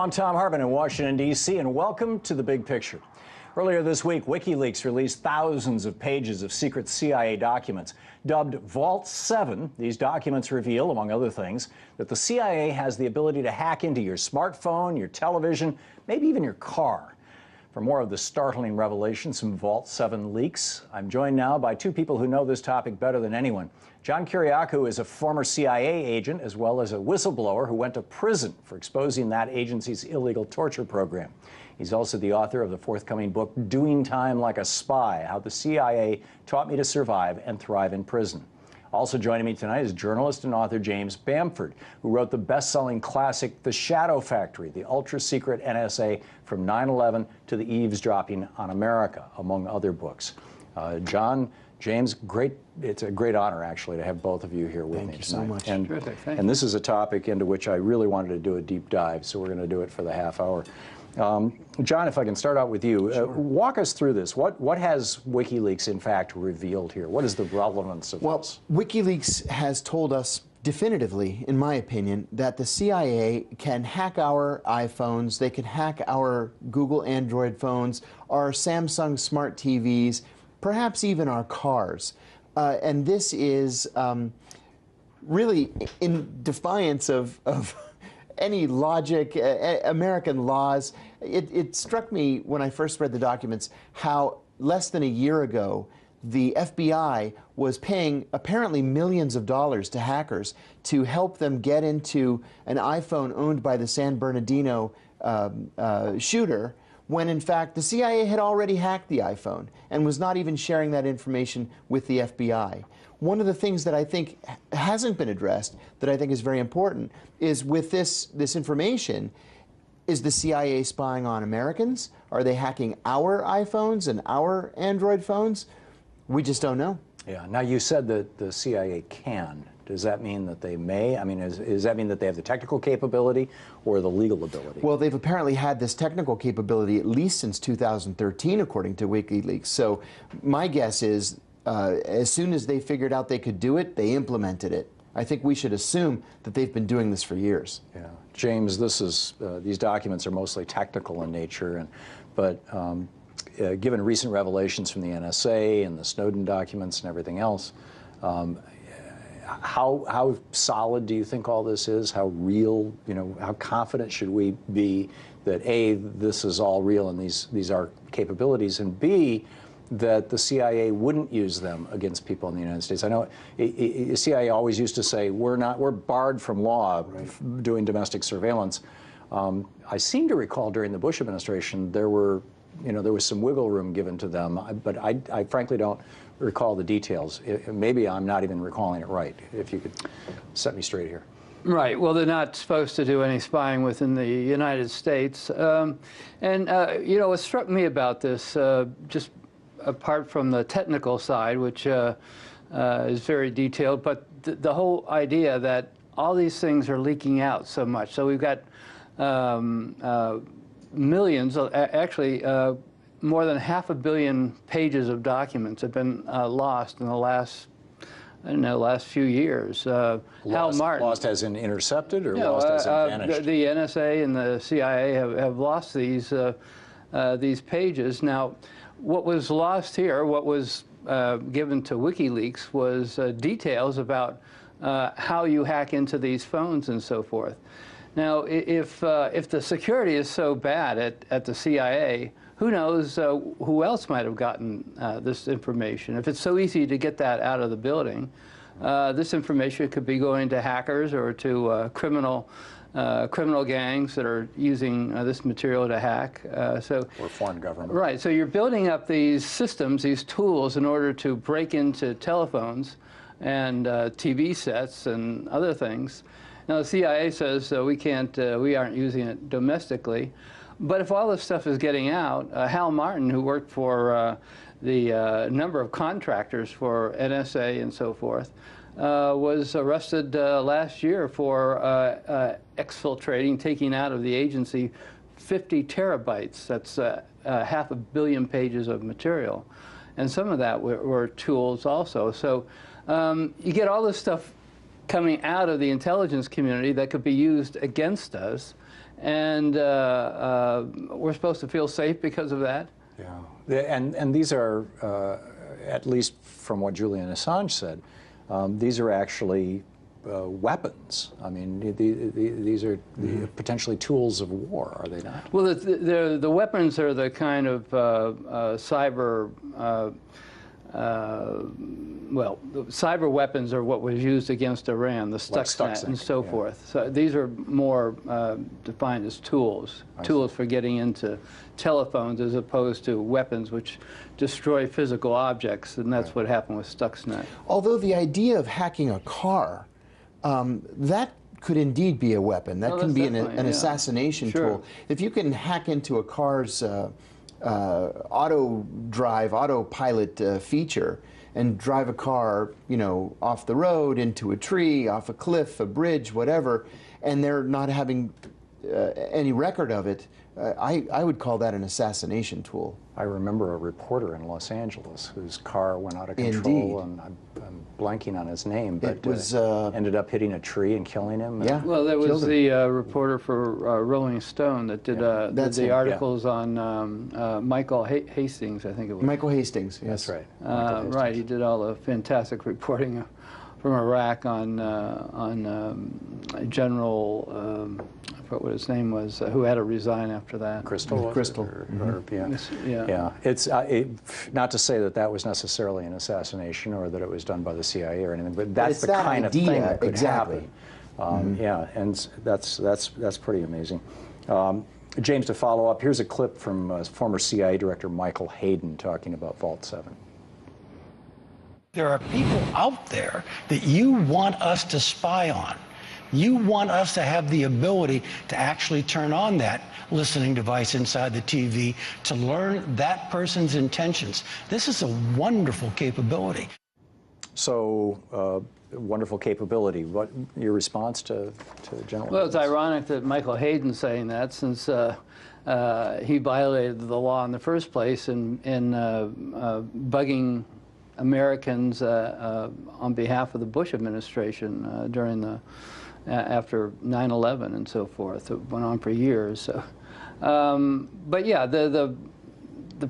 I'm Tom Hartman in Washington, D.C., and welcome to The Big Picture. Earlier this week, WikiLeaks released thousands of pages of secret CIA documents. Dubbed Vault 7, these documents reveal, among other things, that the CIA has the ability to hack into your smartphone, your television, maybe even your car. For more of the startling revelations from Vault 7 leaks, I'm joined now by two people who know this topic better than anyone. John Kiriakou is a former CIA agent as well as a whistleblower who went to prison for exposing that agency's illegal torture program. He's also the author of the forthcoming book, Doing Time Like a Spy, How the CIA Taught Me to Survive and Thrive in Prison. Also joining me tonight is journalist and author James Bamford, who wrote the best-selling classic, The Shadow Factory, the ultra-secret NSA from 9/11 to the eavesdropping on America, among other books. John, James, it's a great honor, actually, to have both of you here with me tonight. Thank you so much. And, Terrific. Thank and this is a topic into which I really wanted to do a deep dive, so we're going to do it for the half hour. John, if I can start out with you, Sure. walk us through this. What has WikiLeaks, in fact, revealed here? What is the relevance of this? WikiLeaks has told us definitively, in my opinion, that the CIA can hack our iPhones, they can hack our Google Android phones, our Samsung smart TVs, perhaps even our cars. And this is really in defiance of any logic, American laws. It struck me when I first read the documents how less than a year ago the FBI was paying apparently millions of dollars to hackers to help them get into an iPhone owned by the San Bernardino shooter, when in fact the CIA had already hacked the iPhone and was not even sharing that information with the FBI. One of the things that I think hasn't been addressed, that I think is very important, is with this information, is the CIA spying on Americans? Are they hacking our iPhones and our Android phones? We just don't know. Yeah. Now, you said that the CIA can. Does that mean that they may? I mean, does that mean that they have the technical capability or the legal ability? Well, they've apparently had this technical capability at least since 2013, according to WikiLeaks. So my guess is as soon as they figured out they could do it, they implemented it. I think we should assume that they've been doing this for years. Yeah. James, these documents are mostly technical in nature, but given recent revelations from the NSA and the Snowden documents and everything else, how solid do you think all this is? How real, how confident should we be that A, this is all real and these are capabilities, and B, that the CIA wouldn't use them against people in the United States? I know the CIA always used to say, we're barred from law doing domestic surveillance. I seem to recall during the Bush administration there was some wiggle room given to them, but I frankly don't recall the details. Maybe I'm not even recalling it right. If you could set me straight here. Right. Well, they're not supposed to do any spying within the United States. What struck me about this, just apart from the technical side, which is very detailed, but the whole idea that all these things are leaking out so much. So we've got millions, actually more than 500 million pages of documents have been lost in the last few years. Hal Martin. Lost as in intercepted, or lost as in vanished? The NSA and the CIA have lost these pages. Now, what was lost here, what was given to WikiLeaks, was details about how you hack into these phones and so forth. Now, if the security is so bad at the CIA, who knows who else might have gotten this information? If it's so easy to get that out of the building, this information could be going to hackers or to criminal gangs that are using this material to hack. Or foreign government. Right. So you're building up these systems, these tools, in order to break into telephones and TV sets and other things. Now, the CIA says we aren't using it domestically. But if all this stuff is getting out, Hal Martin, who worked for the number of contractors for NSA and so forth, was arrested last year for exfiltrating, taking out of the agency 50 terabytes. That's 500 million pages of material. And some of that were tools also. So you get all this stuff coming out of the intelligence community that could be used against us. and we're supposed to feel safe because of that. Yeah, and these are, at least from what Julian Assange said, these are actually weapons. I mean, these are potentially tools of war, are they not? Well, the weapons are the kind of cyber. Well, the cyber weapons are what was used against Iran, the Stuxnet and so forth. So these are more defined as tools, tools for getting into telephones as opposed to weapons which destroy physical objects, and that's what happened with Stuxnet. Although the idea of hacking a car, that could indeed be a weapon. That can be an assassination tool. If you can hack into a car's autopilot feature and drive a car, you know, off the road, into a tree, off a cliff, a bridge, whatever, and they're not having any record of it, I would call that an assassination tool. I remember a reporter in Los Angeles whose car went out of control, and I'm blanking on his name, but it was, ended up hitting a tree and killing him. Yeah. Well, there was the reporter for Rolling Stone that did, did the articles on Michael Hastings, I think it was. Michael Hastings, yes. That's right. Right, he did all the fantastic reporting from Iraq on General, I forgot what his name was, who had to resign after that. Crystal. Crystal. Yeah. It's not to say that that was necessarily an assassination or that it was done by the CIA or anything, but that's the kind of thing that could happen. Yeah, and that's pretty amazing. James, to follow up, here's a clip from former CIA Director Michael Hayden talking about Vault 7. There are people out there that you want us to spy on. You want us to have the ability to actually turn on that listening device inside the TV to learn that person's intentions. This is a wonderful capability. So, wonderful capability. What your response to General? Well, it's ironic that Michael Hayden's saying that, since he violated the law in the first place in bugging Americans on behalf of the Bush administration during the after 9/11 and so forth. It went on for years. So, but yeah, the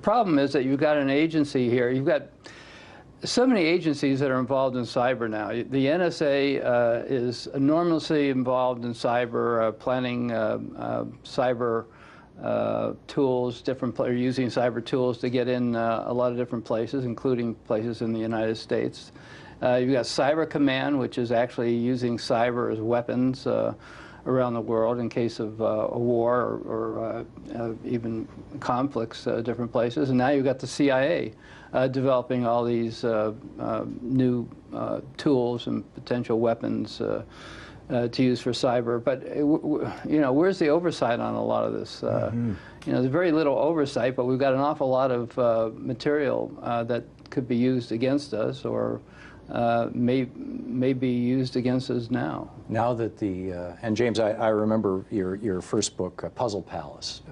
problem is that you've got an agency here. You've got so many agencies that are involved in cyber now. The NSA is enormously involved in cyber, planning cyber tools, are using cyber tools to get in a lot of different places, including places in the United States. You've got Cyber Command, which is actually using cyber as weapons around the world in case of a war or even conflicts different places. And now you've got the CIA developing all these new tools and potential weapons to use for cyber. But, you know, where's the oversight on a lot of this? You know, there's very little oversight, but we've got an awful lot of material that could be used against us or may be used against us now. Now that the, and James, I remember your first book, Puzzle Palace,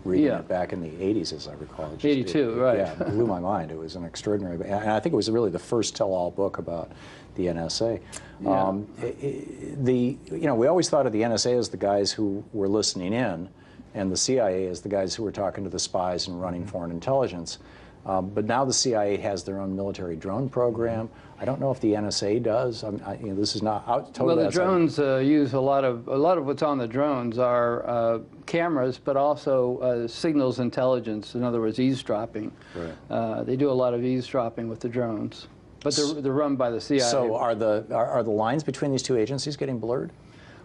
reading it back in the 80s, as I recall. 82, right. Yeah, it blew my mind. It was an extraordinary, and I think it was really the first tell-all book about the NSA. Yeah. You know, we always thought of the NSA as the guys who were listening in, and the CIA as the guys who were talking to the spies and running foreign intelligence. But now the CIA has their own military drone program. I don't know if the NSA does. You know, this is not totally. Well, the drones use a lot of what's on the drones are cameras, but also signals intelligence. In other words, eavesdropping. Right. They do a lot of eavesdropping with the drones, but they're run by the CIA. So are the lines between these two agencies getting blurred?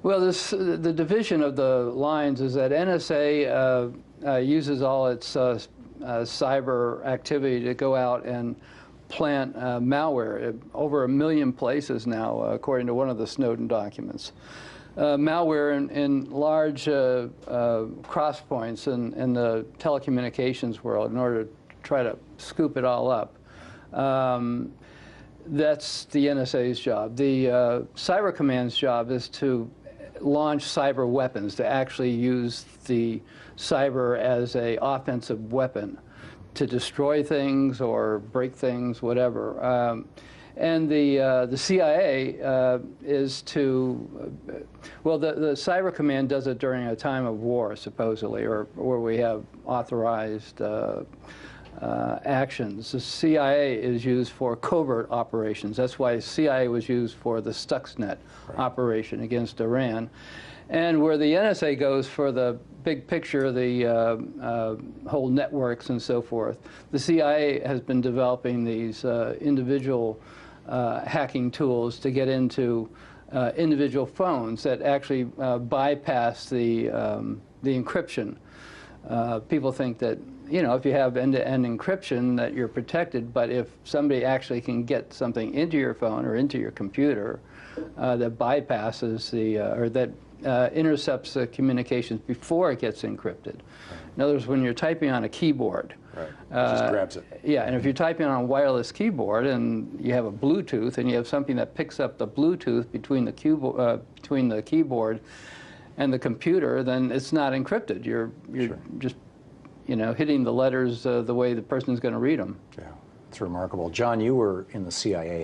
Well, the division of the lines is that NSA uses all its cyber activity to go out and plant malware over 1 million places now, according to one of the Snowden documents. Malware in large cross points in the telecommunications world in order to try to scoop it all up. That's the NSA's job. The Cyber Command's job is to launch cyber weapons, to actually use the cyber as an offensive weapon to destroy things or break things, whatever. And the CIA is to, well, the Cyber Command does it during a time of war, supposedly, or where we have authorized actions. The CIA is used for covert operations. That's why CIA was used for the Stuxnet operation against Iran. And where the NSA goes for the big picture, the whole networks and so forth, the CIA has been developing these individual hacking tools to get into individual phones that actually bypass the encryption. People think that, you know, if you have end-to-end encryption that you're protected, but if somebody actually can get something into your phone or into your computer that bypasses the, or that intercepts the communications before it gets encrypted. In other words, when you're typing on a keyboard, just grabs it. Yeah, and if you're typing on a wireless keyboard and you have a Bluetooth and you have something that picks up the Bluetooth between the keyboard and the computer, then it's not encrypted. You're just, you know, hitting the letters the way the person's going to read them. Yeah, it's remarkable. John, you were in the CIA.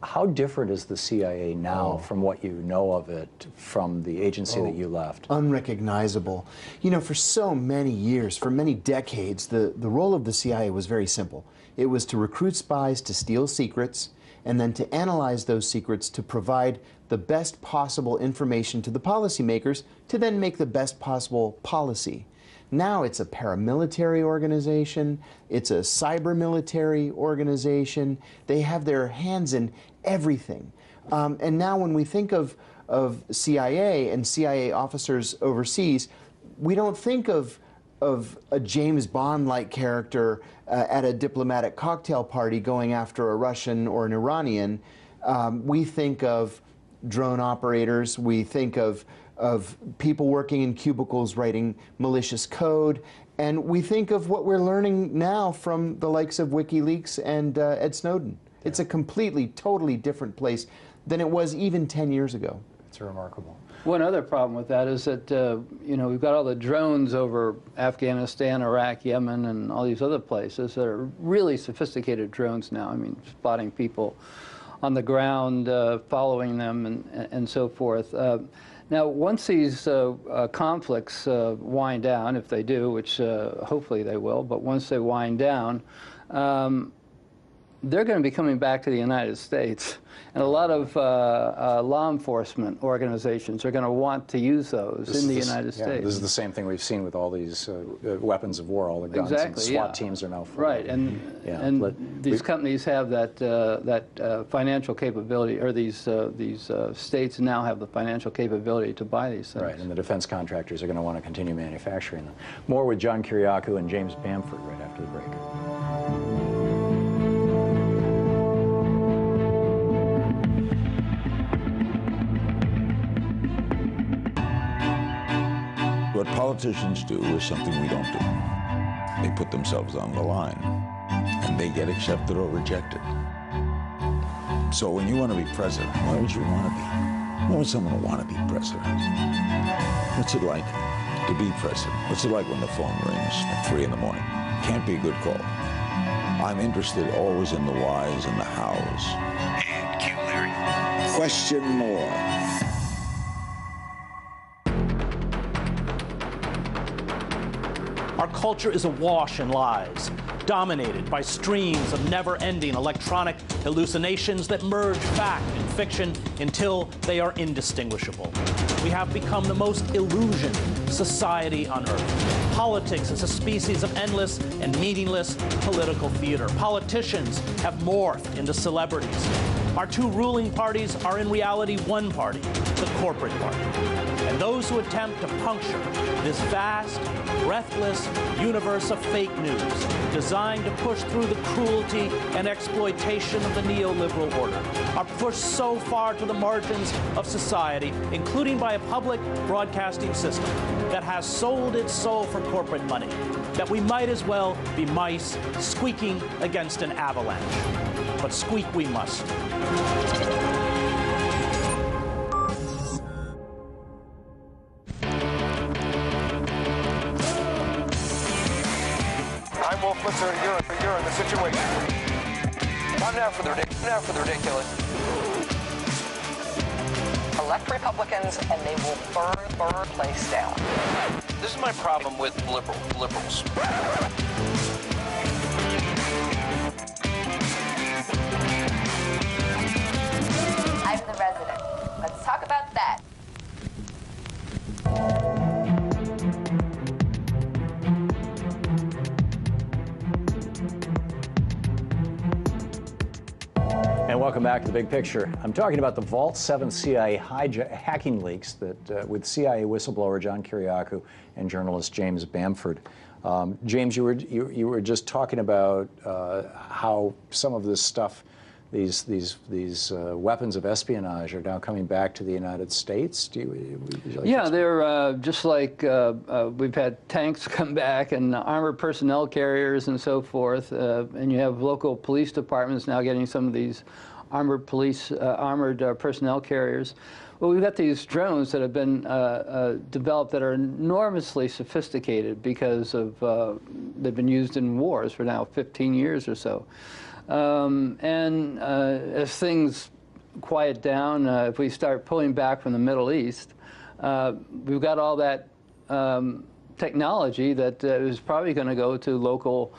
How different is the CIA now from what you know of it from the agency that you left? Unrecognizable. You know, for so many years, for many decades, the role of the CIA was very simple. It was to recruit spies to steal secrets and then to analyze those secrets to provide the best possible information to the policymakers to then make the best possible policy. Now it's a paramilitary organization, it's a cyber military organization. They have their hands in everything. And now when we think of CIA and CIA officers overseas, we don't think of a James Bond-like character at a diplomatic cocktail party going after a Russian or an Iranian. We think of drone operators, we think of people working in cubicles writing malicious code, and we think of what we're learning now from the likes of WikiLeaks and Ed Snowden. It's a completely, totally different place than it was even 10 years ago. It's remarkable. One other problem with that is that, you know, we've got all the drones over Afghanistan, Iraq, Yemen, and all these other places that are really sophisticated drones now. I mean, spotting people on the ground, following them, and so forth. Now, once these conflicts wind down, if they do, which hopefully they will, but once they wind down, they're going to be coming back to the United States. And a lot of law enforcement organizations are going to want to use those in the United States. This is the same thing we've seen with all these weapons of war, all the guns. Exactly, and SWAT teams are now full. Right, and these companies have that financial capability, or these states now have the financial capability to buy these things. Right, and the defense contractors are going to want to continue manufacturing them. More with John Kiriakou and James Bamford right after the break. What politicians do is something we don't do. They put themselves on the line, and they get accepted or rejected. So when you want to be president, why would you want to be? Why would someone want to be president? What's it like to be president? What's it like when the phone rings at 3 in the morning? Can't be a good call. I'm interested always in the whys and the hows. And Q Larry. Question more. Our culture is awash in lies, dominated by streams of never-ending electronic hallucinations that merge fact and fiction until they are indistinguishable. We have become the most illusioned society on earth. Politics is a species of endless and meaningless political theater. Politicians have morphed into celebrities. Our two ruling parties are in reality one party, the corporate party. And those who attempt to puncture this vast, breathless universe of fake news designed to push through the cruelty and exploitation of the neoliberal order are pushed so far to the margins of society, including by a public broadcasting system that has sold its soul for corporate money, that we might as well be mice squeaking against an avalanche. But squeak we must. I'm Wolf Blitzer, you're in the situation. Time now for the Now for the ridiculous. Elect Republicans and they will burn the place down. This is my problem with liberals. I'm the resident. Let's talk about that. And welcome back to The Big Picture. I'm talking about the Vault 7 CIA hacking leaks that with CIA whistleblower John Kiriakou and journalist James Bamford. James, you were just talking about how some of this stuff, these weapons of espionage, are now coming back to the United States. Yeah, they're just like we've had tanks come back and armored personnel carriers and so forth, and you have local police departments now getting some of these armored personnel carriers. Well, we've got these drones that have been developed that are enormously sophisticated because of they've been used in wars for now 15 years or so. As things quiet down, if we start pulling back from the Middle East, we've got all that technology that is probably going to go to local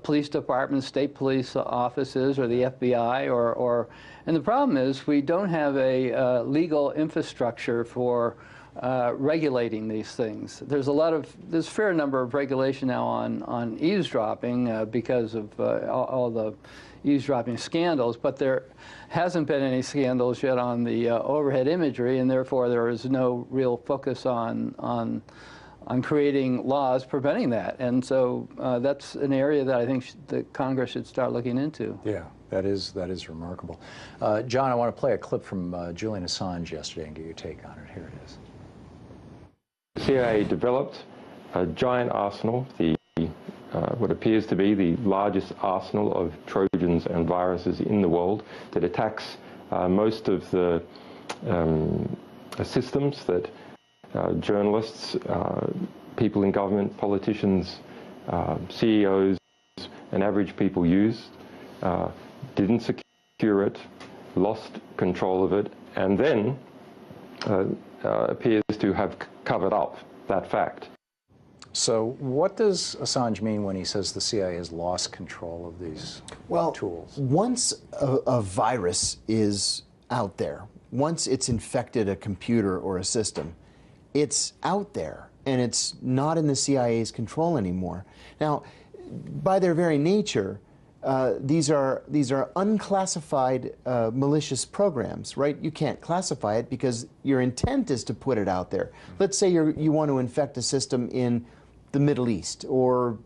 police departments, state police offices, or the FBI, and the problem is we don't have a legal infrastructure for regulating these things. There's a fair number of regulation now on eavesdropping because of all the eavesdropping scandals, but there hasn't been any scandals yet on the overhead imagery, and therefore there is no real focus on creating laws preventing that. And so that's an area that I think that Congress should start looking into. Yeah, that is remarkable. John, I want to play a clip from Julian Assange yesterday and get your take on it. Here it is. The CIA developed a giant arsenal, what appears to be the largest arsenal of Trojans and viruses in the world, that attacks most of the systems that journalists, people in government, politicians, CEOs, and average people use, didn't secure it, lost control of it, and then appears to have covered up that fact. So what does Assange mean when he says the CIA has lost control of these tools? Once a virus is out there, once it's infected a computer or a system, it's out there, and it's not in the CIA's control anymore. Now, by their very nature, these are unclassified malicious programs, right? You can't classify it because your intent is to put it out there. Let's say you want to infect a system in the Middle East or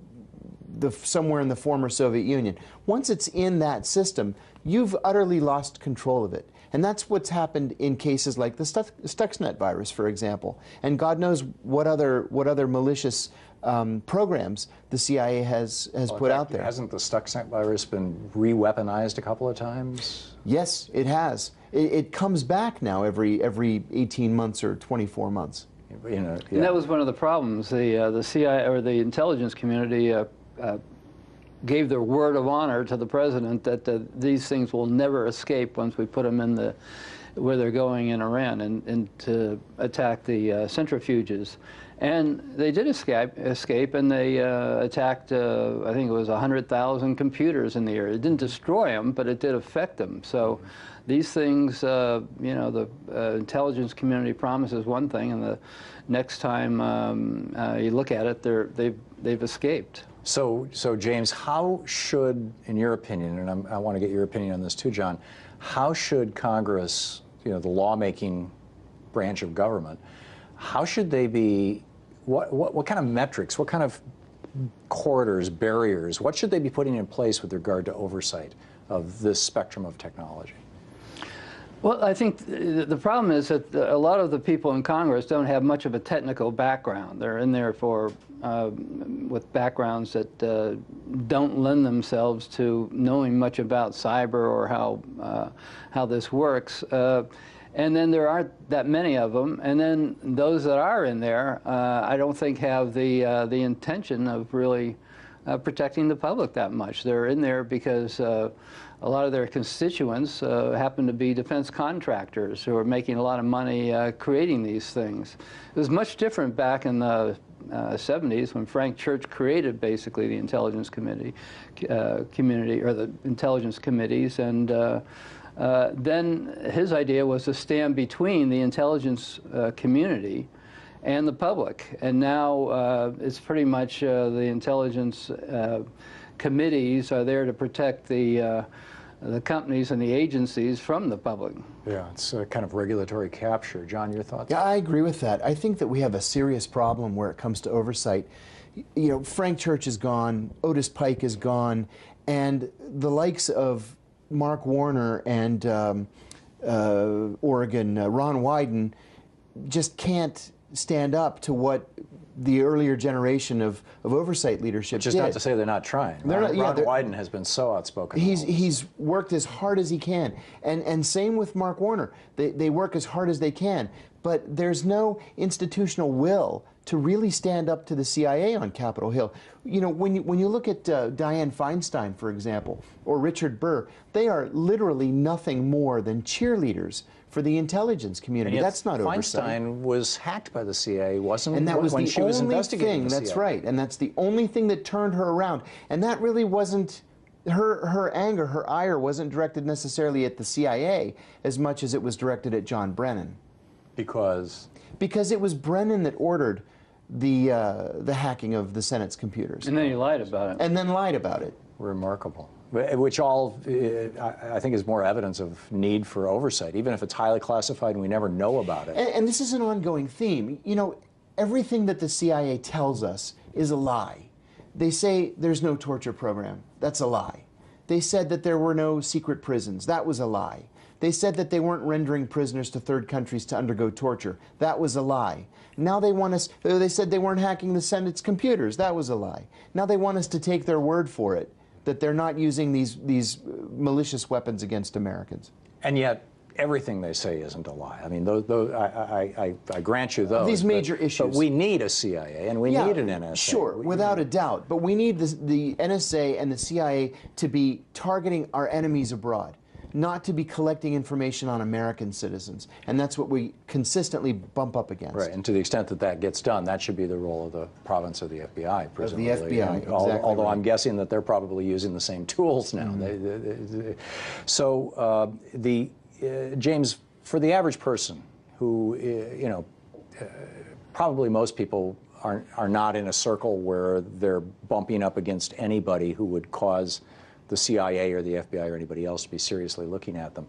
somewhere in the former Soviet Union. Once it's in that system, you've utterly lost control of it. And that's what's happened in cases like the Stuxnet virus, for example. And God knows what other malicious programs the CIA has put out there. Hasn't the Stuxnet virus been re-weaponized a couple of times? Yes, it has. It comes back now every 18 months or 24 months. You know, yeah. And that was one of the problems. The CIA or the intelligence community gave their word of honor to the president that these things will never escape once we put them in where they're going in Iran and to attack the centrifuges. And they did escape, and they attacked, I think it was 100,000 computers in the area. It didn't destroy them, but it did affect them. So these things, you know, the intelligence community promises one thing, and the next time you look at it, they've escaped. So James, how should, in your opinion, and I want to get your opinion on this too, John, how should Congress, you know, the lawmaking branch of government, how should they be, what kind of metrics, what kind of corridors, barriers, what should they be putting in place with regard to oversight of this spectrum of technology? Well, I think the problem is that a lot of the people in Congress don't have much of a technical background. They're in there with backgrounds that don't lend themselves to knowing much about cyber or how this works. And then there aren't that many of them. And then those that are in there, I don't think have the intention of really protecting the public that much. They're in there because a lot of their constituents happen to be defense contractors who are making a lot of money creating these things. It was much different back in the 70s when Frank Church created basically the intelligence community, or the intelligence committees, and then his idea was to stand between the intelligence community and the public. And now it's pretty much the intelligence committees are there to protect the companies and the agencies from the public. Yeah, it's a kind of regulatory capture. John, your thoughts? Yeah, I agree with that. I think that we have a serious problem where it comes to oversight. You know, Frank Church is gone, Otis Pike is gone, and the likes of Mark Warner and Oregon, Ron Wyden just can't stand up to what the earlier generation of oversight leadership Which is did. not to say they're not trying. Ron Wyden has been so outspoken. He's worked as hard as he can. And same with Mark Warner. They work as hard as they can. But there's no institutional will to really stand up to the CIA on Capitol Hill. You know, when you look at Dianne Feinstein, for example, or Richard Burr, they are literally nothing more than cheerleaders for the intelligence community. And yet That's not oversight. Feinstein was hacked by the CIA, wasn't And that was when the she was only investigating thing, the that's CIA. right, and that's the only thing that turned her around. And that really wasn't, her anger, her ire wasn't directed necessarily at the CIA as much as it was directed at John Brennan. Because? Because it was Brennan that ordered the hacking of the Senate's computers. And then he lied about it. And then lied about it. Remarkable. Which all, I think, is more evidence of need for oversight, even if it's highly classified and we never know about it. And this is an ongoing theme. You know, everything that the CIA tells us is a lie. They say there's no torture program. That's a lie. They said that there were no secret prisons. That was a lie. They said that they weren't rendering prisoners to third countries to undergo torture. That was a lie. Now they want us, they said they weren't hacking the Senate's computers. That was a lie. Now they want us to take their word for it, that they're not using these malicious weapons against Americans. And yet, everything they say isn't a lie. I mean, I grant you those. These major issues. But we need a CIA and we need an NSA. Sure, without a doubt. But we need the NSA and the CIA to be targeting our enemies abroad, not to be collecting information on American citizens. And that's what we consistently bump up against. Right, and to the extent that that gets done, that should be the role of the province of the FBI, presumably. Of the FBI, And exactly although right. I'm guessing that they're probably using the same tools now. So, James, for the average person who, you know, probably most people are not in a circle where they're bumping up against anybody who would cause the CIA or the FBI or anybody else to be seriously looking at them.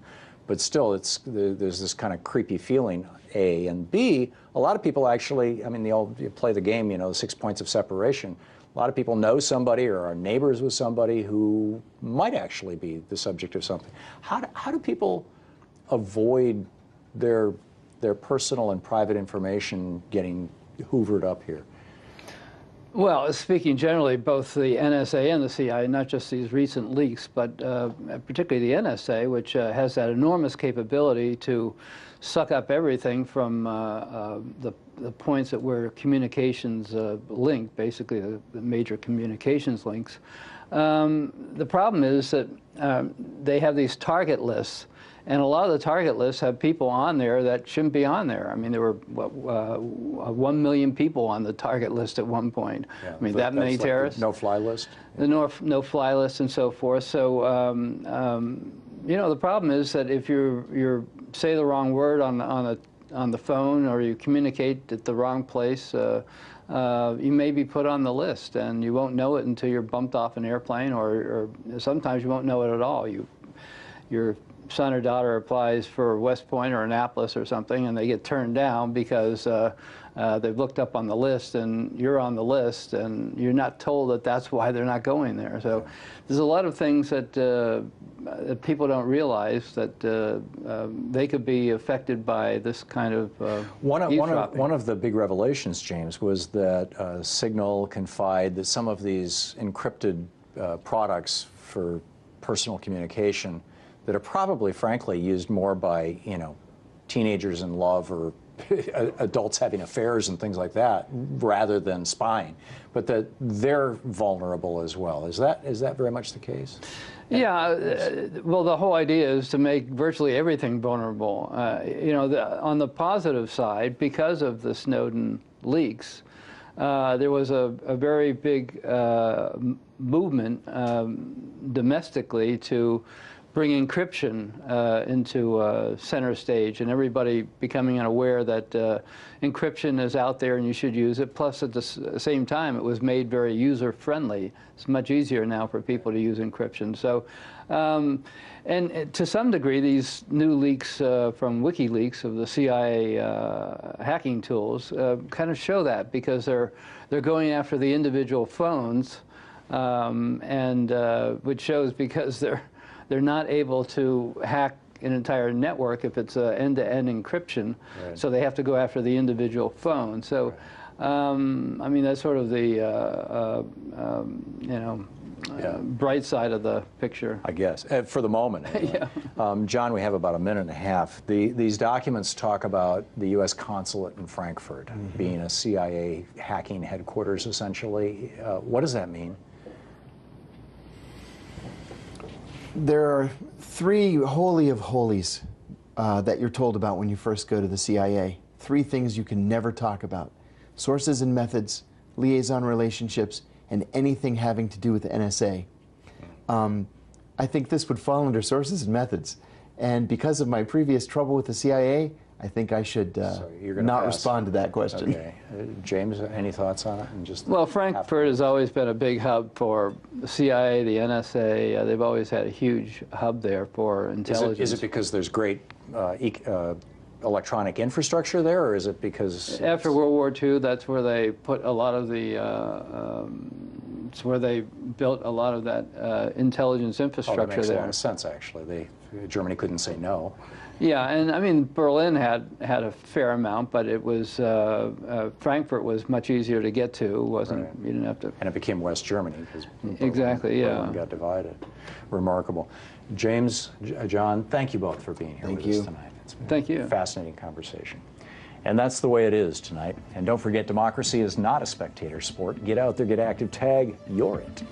But still, there's this kind of creepy feeling, A. And B, a lot of people actually, I mean, you play the game, you know, 6 points of separation. A lot of people know somebody or are neighbors with somebody who might actually be the subject of something. How do people avoid their personal and private information getting hoovered up here? Well, speaking generally, both the NSA and the CIA, not just these recent leaks, but particularly the NSA, which has that enormous capability to suck up everything from the points at where communications link, basically the major communications links. The problem is that they have these target lists. And a lot of the target lists have people on there that shouldn't be on there. I mean, there were 1 million people on the target list at one point. Yeah, I mean, that many terrorists. The no-fly list? The no-fly list and so forth. So, you know, the problem is that if you say the wrong word on the phone or you communicate at the wrong place, you may be put on the list, and you won't know it until you're bumped off an airplane, or sometimes you won't know it at all. Your son or daughter applies for West Point or Annapolis or something, and they get turned down because they've looked up on the list, and you're on the list, and you're not told that that's why they're not going there. So there's a lot of things that, that people don't realize that they could be affected by this kind of One of the big revelations, James, was that Signal Confide, that some of these encrypted products for personal communication that are probably, frankly, used more by, you know, teenagers in love or adults having affairs and things like that rather than spying, but that they're vulnerable as well. Is that very much the case? Yeah, well, the whole idea is to make virtually everything vulnerable. You know, on the positive side, because of the Snowden leaks, there was a very big movement domestically to bring encryption into center stage, and everybody becoming aware that encryption is out there and you should use it. Plus, at the same time, it was made very user-friendly. It's much easier now for people to use encryption. So, and to some degree, these new leaks from WikiLeaks of the CIA hacking tools kind of show that, because they're going after the individual phones, which shows because they're not able to hack an entire network if it's end-to-end encryption, right. So they have to go after the individual phone. So, right. I mean, that's sort of the bright side of the picture, I guess, for the moment. Anyway. Yeah. John, we have about a minute and a half. These documents talk about the U.S. consulate in Frankfurt being a CIA hacking headquarters, essentially. What does that mean? There are 3 holy of holies that you're told about when you first go to the CIA. 3 things you can never talk about: sources and methods, liaison relationships, and anything having to do with the NSA. I think this would fall under sources and methods. And because of my previous trouble with the CIA, I think I should not respond to that question. Okay. James, any thoughts on it? And well, Frankfurt has always been a big hub for the CIA, the NSA. They've always had a huge hub there for intelligence. Is it because there's great electronic infrastructure there, or is it because... After World War II, that's where they put a lot of the... it's where they built a lot of that intelligence infrastructure there. That makes a lot of sense, actually. Germany couldn't say no. Yeah, and I mean, Berlin had a fair amount, but it was Frankfurt was much easier to get to. It wasn't, right. You didn't have to. And it became West Germany because Berlin got divided. Remarkable. James, John, thank you both for being here with us tonight. It's been a fascinating conversation. And that's the way it is tonight. And don't forget, democracy is not a spectator sport. Get out there, get active, tag, you're it.